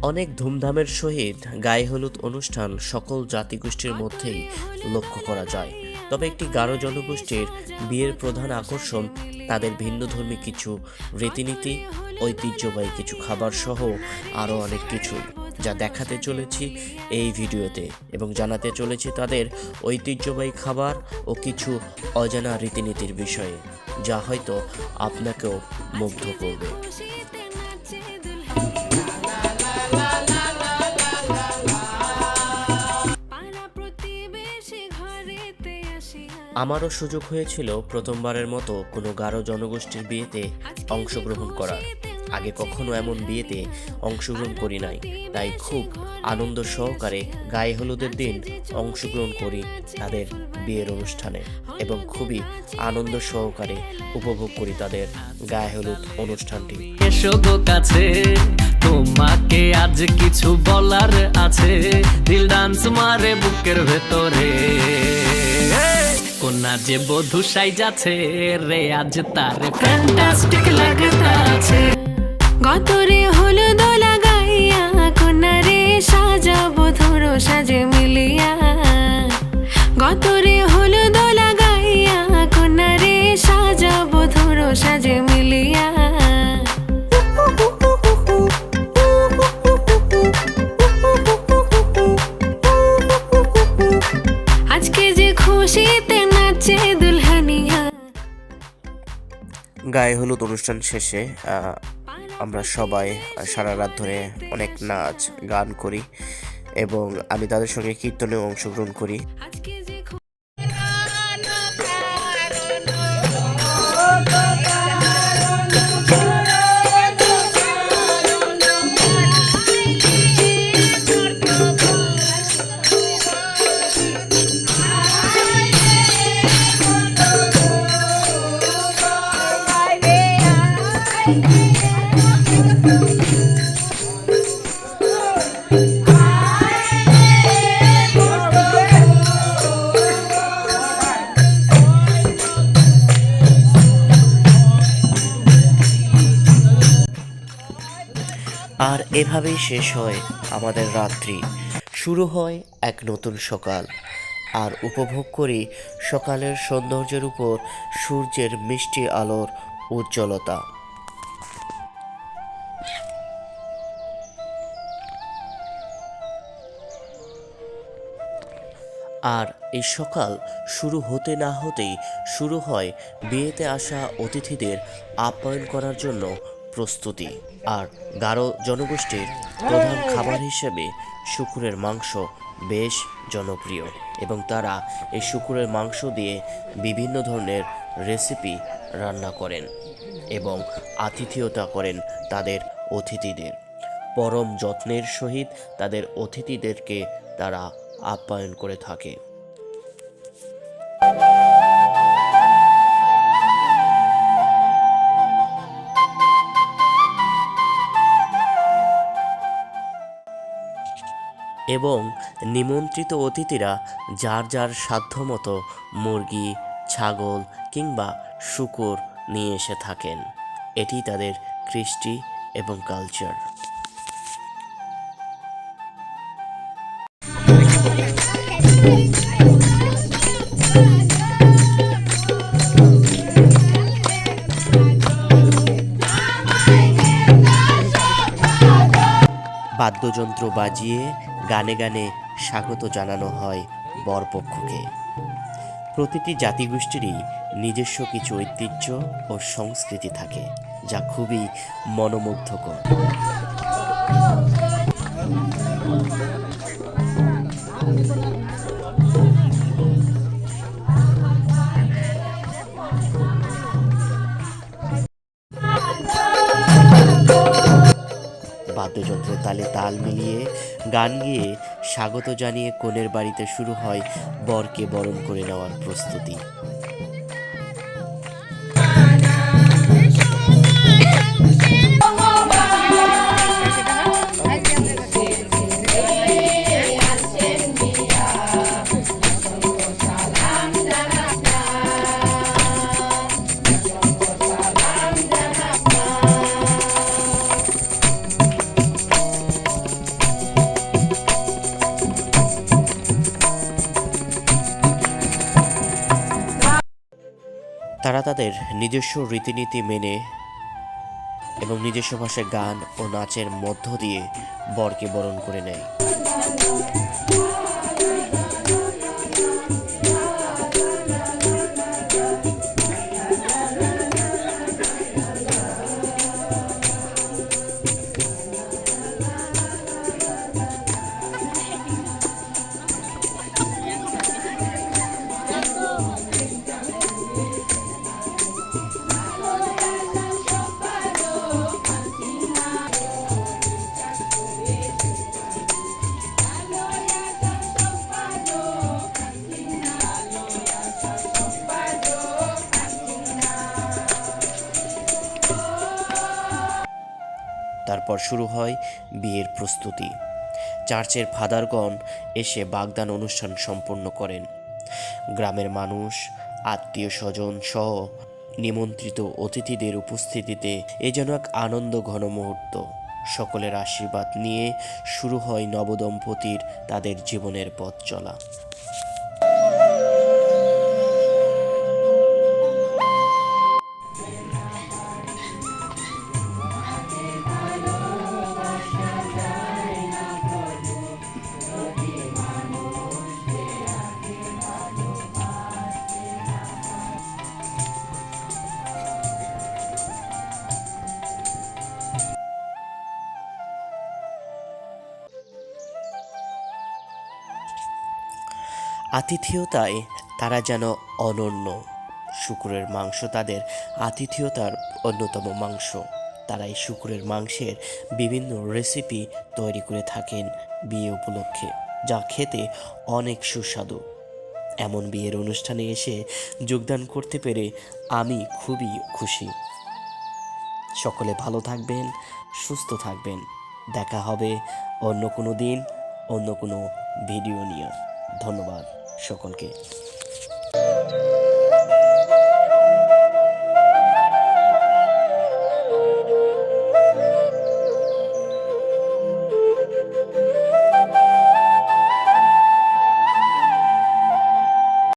অনেক ধুমধামের সহিত গায়ে হলুদ অনুষ্ঠান সকল জাতিগোষ্ঠীর মধ্যেই লক্ষ্য করা যায়। তবে একটি গারো জনগোষ্ঠীর বিয়ের প্রধান আকর্ষণ তাদের ভিন্নধর্মী কিছু রীতিনীতি, ঐতিহ্যবাহী কিছু খাবার সহ আরও অনেক কিছু, যা দেখাতে চলেছি এই ভিডিওতে এবং জানাতে চলেছি তাদের ঐতিহ্যবাহী খাবার ও কিছু অজানা রীতিনীতির বিষয়ে, যা হয়তো আপনাকেও মুগ্ধ করবে। আমারও সুযোগ হয়েছিল প্রথমবারের মতো কোনো গারো জনগোষ্ঠীর বিয়েতে অংশগ্রহণ করার। আগে কখনো এমন বিয়েতে অংশগ্রহণ করি নাই, তাই খুব আনন্দ সহকারে গায়ে হলুদের দিন অংশগ্রহণ করি তাদের বিয়ের অনুষ্ঠানে এবং খুবই আনন্দ সহকারে উপভোগ করি তাদের গায়ে হলুদ অনুষ্ঠানটি। এসো গো কাছে, তোমাকে আজ কিছু বলার আছে, দিল ডান্স মারে বুকের ভেতরে, কোনা যে বধূ সাইজাছে রে আজ তারে ফ্যান্টাস্টিক লাগতাছে। গতরে হলুদ লাগাইয়া কোনারে সাজাবো ধরো সাজে মিলিয়া, গতরে হলুদ লাগাইয়া কোনারে সাজাবো ধরো সাজে মিলিয়া। আজকে যে খুশিতে নাচে দুলহানিয়া। গায়ে হলুদ অনুষ্ঠান শেষে আমরা সবাই সারা রাত ধরে অনেক নাচ গান করি এবং আমি তাদের সঙ্গে কীর্তনেও অংশগ্রহণ করি। আর এভাবেই শেষ হয় আমাদের রাত্রি, শুরু হয় এক নতুন সকাল, আর উপভোগ করি সকালের সৌন্দর্যের উপর সূর্যের মিষ্টি আলোর উজ্জ্বলতা। আর এই সকাল শুরু হতে না হতেই শুরু হয় বিয়েতে আসা অতিথিদের আপ্যায়ন করার জন্য প্রস্তুতি। আর গারো জনগোষ্ঠীর প্রধান খাবার হিসেবে শূকরের মাংস বেশ জনপ্রিয় এবং তারা এই শূকরের মাংস দিয়ে বিভিন্ন ধরনের রেসিপি রান্না করেন এবং আতিথেয়তা করেন তাদের অতিথিদের। পরম যত্নের সহিত তাদের অতিথিদেরকে তারা আপ্যায়ন করে থাকে। এবং নিমন্ত্রিত অতিথিরা যার যার সাধ্যমতো মুরগি, ছাগল কিংবা শূকর নিয়ে এসে থাকেন। এটি তাদের কৃষ্টি এবং কালচার। বাদ্যযন্ত্র বাজিয়ে গানে গানে স্বাগত জানানো হয় বরপক্ষকে। প্রতিটি জাতিগোষ্ঠীরই নিজস্ব কিছু ঐতিহ্য ও সংস্কৃতি থাকে, যা খুবই মনোমুগ্ধকর। বাদ্যযন্ত্রের তালে তাল মিলিয়ে গান গেয়ে স্বাগত জানিয়ে কনের বাড়িতে শুরু হয় বরকে বরণ করে নেওয়ার প্রস্তুতি। তাদের নিজস্ব রীতিনীতি মেনে এবং নিজস্ব ভাষায় গান ও নাচের মধ্য দিয়ে বরকে বরণ করে নেয়। তারপর শুরু হয় বিয়ের প্রস্তুতি। চার্চের ফাদারগণ এসে বাগদান অনুষ্ঠান সম্পন্ন করেন। গ্রামের মানুষ, আত্মীয় স্বজন সহ নিমন্ত্রিত অতিথিদের উপস্থিতিতে এ যেন এক আনন্দ ঘন মুহূর্ত। সকলের আশীর্বাদ নিয়ে শুরু হয় নবদম্পতির তাদের জীবনের পথ চলা। আতিথেয়তায় তারা যেন অনন্য। শূকরের মাংস তাদের আতিথেয়তার অন্যতম মাংস। তারা এই শূকরের মাংসের বিভিন্ন রেসিপি তৈরি করে থাকেন বিয়ে উপলক্ষে, যা খেতে অনেক সুস্বাদু। এমন বিয়ের অনুষ্ঠানে এসে যোগদান করতে পেরে আমি খুবই খুশি। সকলে ভালো থাকবেন, সুস্থ থাকবেন। দেখা হবে অন্য কোনো দিন, অন্য কোনো ভিডিও নিয়ে। ধন্যবাদ সকলকে।